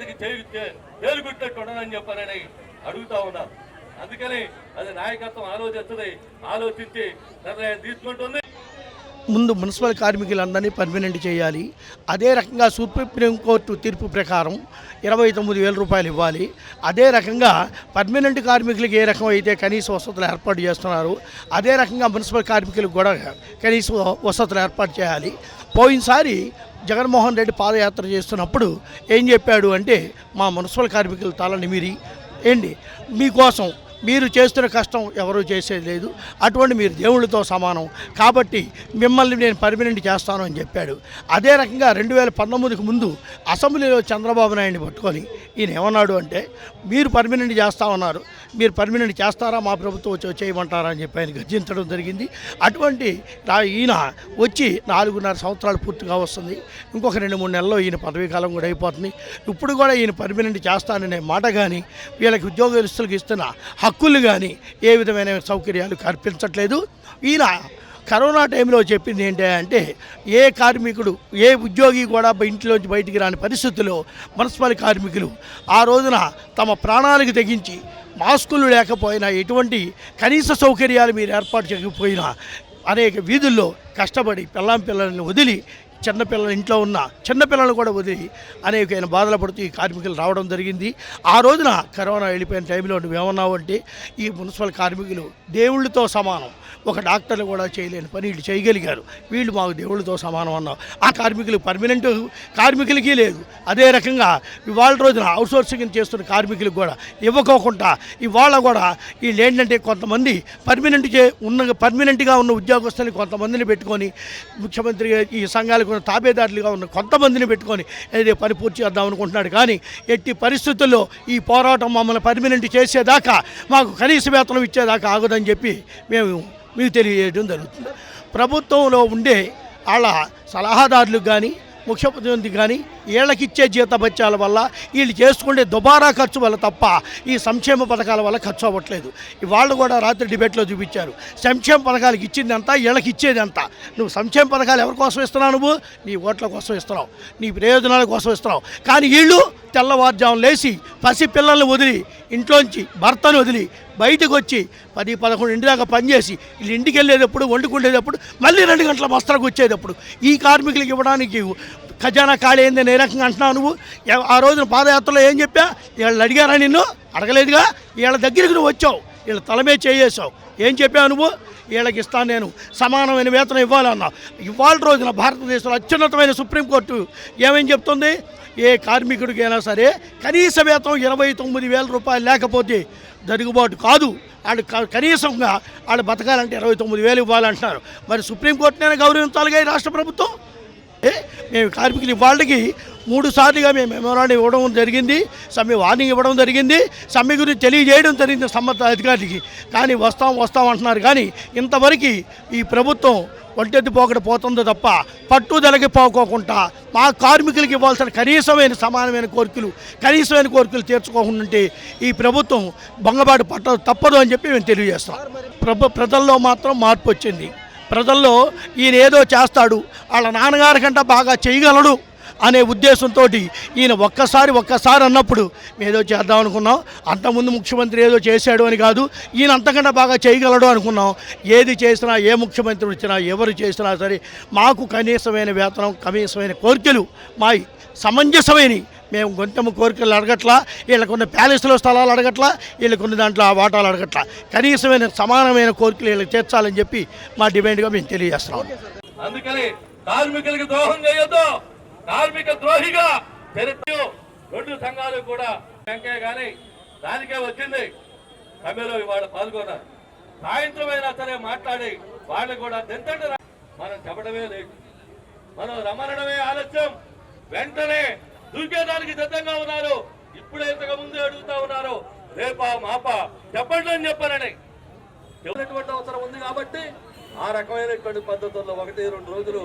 చేతికి తేలుగుట్టినట్టు ఉండదని చెప్పారని అడుగుతా ఉన్నారు. అందుకని అది నాయకత్వం ఆలోచించి నిర్ణయం తీసుకుంటుంది. ముందు మున్సిపల్ కార్మికులందరినీ పర్మనెంట్ చేయాలి. అదే రకంగా సుప్రీంకోర్టు తీర్పు ప్రకారం 29,000 రూపాయలు ఇవ్వాలి. అదే రకంగా పర్మనెంట్ కార్మికులకు ఏ రకం అయితే కనీస వసతులు ఏర్పాటు చేస్తున్నారు అదే రకంగా మున్సిపల్ కార్మికులకు కూడా కనీస వసతులు ఏర్పాటు చేయాలి. పోయినసారి జగన్మోహన్ రెడ్డి పాదయాత్ర చేస్తున్నప్పుడు ఏం చెప్పాడు అంటే, మా మున్సిపల్ కార్మికులు తల నిమిరి మీకోసం మీరు చేస్తున్న కష్టం ఎవరూ చేసేది లేదు, అటువంటి మీరు దేవుళ్ళతో సమానం కాబట్టి మిమ్మల్ని నేను పర్మనెంట్ చేస్తాను అని చెప్పాడు. అదే రకంగా 2019కు ముందు అసెంబ్లీలో చంద్రబాబు నాయుడిని పట్టుకొని ఈయన ఏమన్నాడు అంటే, మీరు పర్మనెంట్ చేస్తామన్నారు, మీరు పర్మనెంట్ చేస్తారా, మా ప్రభుత్వం చేయమంటారా అని చెప్పి ఆయన గర్జించడం జరిగింది. అటువంటి ఈయన వచ్చి 4.5 సంవత్సరాలు పూర్తిగా వస్తుంది. ఇంకొక 2-3 నెలల్లో ఈయన పదవీ కాలం కూడా అయిపోతుంది. ఇప్పుడు కూడా ఈయన పర్మనెంట్ చేస్తాననే మాట కానీ వీళ్ళకి ఉద్యోగస్తులకు ఇస్తున్న హక్కులు కానీ ఏ విధమైన సౌకర్యాలు కల్పించట్లేదు. ఈయన కరోనా టైంలో చెప్పింది ఏంటి అంటే, ఏ కార్మికుడు ఏ ఉద్యోగి కూడా ఇంట్లోంచి బయటికి రాని పరిస్థితుల్లో మున్సిపల్ కార్మికులు ఆ రోజున తమ ప్రాణాలకు తెగించి మాస్కులు లేకపోయినా ఎటువంటి కనీస సౌకర్యాలు మీరు ఏర్పాటు చేయకపోయినా అనేక వీధుల్లో కష్టపడి పిల్లల్ని వదిలి చిన్నపిల్లలు ఇంట్లో ఉన్న చిన్నపిల్లలను కూడా వదిలి అనేకమైన బాధలు పడుతూ ఈ కార్మికులు రావడం జరిగింది. ఆ రోజున కరోనా వెళ్ళిపోయిన టైంలో నువ్వేమన్నావు అంటే, ఈ మున్సిపల్ కార్మికులు దేవుళ్ళతో సమానం, ఒక డాక్టర్లు కూడా చేయలేని పని వీళ్ళు చేయగలిగారు, వీళ్ళు మాకు దేవుళ్ళతో సమానం అన్నావు. ఆ కార్మికులు పర్మనెంట్ కార్మికులకి లేదు. అదే రకంగా ఇవాళ రోజున అవుట్సోర్సింగ్ చేస్తున్న కార్మికులకు కూడా ఇవ్వకోకుండా ఇవాళ కూడా వీళ్ళు ఏంటంటే కొంతమంది పర్మనెంట్గా ఉన్న ఉద్యోగస్తులు కొంతమందిని పెట్టుకొని ముఖ్యమంత్రి ఈ సంఘాలకు తాబేదారులుగా ఉన్న కొంతమందిని పెట్టుకొని ఏదో పని పూర్తి చేద్దాం అనుకుంటున్నాడు. కానీ ఎట్టి పరిస్థితుల్లో ఈ పోరాటం మమ్మల్ని పర్మనెంట్ చేసేదాకా, మాకు కనీస వేతనం ఇచ్చేదాకా ఆగదని చెప్పి మేము మీకు తెలియజేయడం జరుగుతుంది. ప్రభుత్వంలో ఉండే వాళ్ళ సలహాదారులకు కానీ ముఖ్యమంత్రి కానీ వీళ్ళకిచ్చే జీతభత్యాల వల్ల వీళ్ళు చేసుకునే దుబారా ఖర్చు వల్ల తప్ప ఈ సంక్షేమ పథకాల వల్ల ఖర్చు అవ్వట్లేదు. ఇవాళ్ళు కూడా రాత్రి డిబేట్లో చూపించారు, సంక్షేమ పథకాలకు ఇచ్చింది అంతా వీళ్ళకి ఇచ్చేది అంతా. నువ్వు సంక్షేమ పథకాలు ఎవరి కోసం ఇస్తున్నావు? నువ్వు నీ ఓట్ల కోసం ఇస్తున్నావు, నీ ప్రయోజనాల కోసం ఇస్తున్నావు. కానీ వీళ్ళు తెల్లవారుజాము లేచి పసి పిల్లల్ని వదిలి ఇంట్లోంచి భర్తను వదిలి బయటకు వచ్చి 10-11 దాకా పనిచేసి వీళ్ళు ఇంటికి వెళ్ళేటప్పుడు వండుకునేటప్పుడు మళ్ళీ 2 గంటల మస్తరకు వచ్చేటప్పుడు ఈ కార్మికులకు ఇవ్వడానికి ఖజానా ఖాళీ అయిందని ఏ రకంగా అంటున్నావు నువ్వు? ఆ రోజున పాదయాత్రలో ఏం చెప్పా? వీళ్ళు అడిగారా నిన్ను? అడగలేదుగా. వీళ్ళ దగ్గరికి నువ్వు వచ్చావు, వీళ్ళ తలమే చేయేసావు. ఏం చెప్పావు నువ్వు? వీళ్ళకి ఇస్తాను, నేను సమానమైన వేతనం ఇవ్వాలన్నావు. ఇవాళ రోజున భారతదేశంలో అత్యున్నతమైన సుప్రీంకోర్టు ఏమేం చెప్తుంది? ఏ కార్మికుడికైనా సరే కనీస వేతనం 29,000 రూపాయలు లేకపోతే జరుగుబాటు కాదు. వాళ్ళు కనీసంగా వాళ్ళు బతకాలంటే 29,000 ఇవ్వాలంటున్నారు. మరి సుప్రీంకోర్టునైనా గౌరవించాలిగా ఈ రాష్ట్ర ప్రభుత్వం. మేము కార్మికులు వాళ్ళకి 3 సార్లుగా మేము మెమోరాండం ఇవ్వడం జరిగింది, సమ్మె వార్నింగ్ ఇవ్వడం జరిగింది, సమ్మె గురించి తెలియజేయడం జరిగింది సంబంధిత అధికారికి. కానీ వస్తాం అంటున్నారు. కానీ ఇంతవరకు ఈ ప్రభుత్వం ఒంటెత్తి పోకడ పోతుందో తప్ప పట్టుదలకి పోకోకుండా మా కార్మికులకి ఇవ్వాల్సిన సమానమైన కోరికలు తీర్చుకోకుండా ఈ ప్రభుత్వం బొంగబాటు తప్పదు అని చెప్పి మేము తెలియజేస్తాం. ప్రజల్లో మాత్రం మార్పు వచ్చింది. ప్రజల్లో ఈయన ఏదో చేస్తాడు, వాళ్ళ నాన్నగారి కంటే బాగా చేయగలడు అనే ఉద్దేశంతో ఈయన ఒక్కసారి అన్నప్పుడు ఏదో చేద్దాం అనుకున్నాం. అంతకుముందు ముఖ్యమంత్రి ఏదో చేశాడు అని కాదు, ఈయన అంతకంటే బాగా చేయగలడు అనుకున్నాం. ఏది చేసినా, ఏ ముఖ్యమంత్రి వచ్చినా, ఎవరు చేసినా సరే మాకు కనీసమైన వేతనం, కనీసమైన కోరికలు మా సమంజసమైన, మేము గొంతెమ్మ కోరికలు అడగట్లా, వీళ్ళకున్న ప్యాలెస్లో స్థలాలు అడగట్లా, వీళ్ళకున్న దాంట్లో ఆ వాటాలు అడగట్లా, కనీసమైన సమానమైన కోరికలు వీళ్ళకి తీర్చాలని చెప్పి మా డిమాండ్గా మేము తెలియజేస్తున్నాం. అందుకని కార్మికులకు ద్రోహం చేయొద్దు, కార్మిక ద్రోహిగా చరిత్ర 2 సంఘాలు కూడా వెంకయ్య కానీ దానికే వచ్చింది. సమ్మెలో ఇవాళ పాల్గొన్నారు. సాయంత్రం అయినా సరే మాట్లాడి వాళ్ళు కూడా తెంతండి. మనం చెప్పడమే లేదు, మనం రమ్మనడమే ఆలస్యం. వెంటనే దూకేదానికి సిద్ధంగా ఉన్నారు. ఇప్పుడు ఇంతకు ముందు అడుగుతా ఉన్నారు, రేపా మాపా చెప్పండి అని చెప్పారని. ఎవరిటువంటి అవసరం ఉంది కాబట్టి ఆ రకమైనటువంటి పద్ధతుల్లో 1-2 రోజులు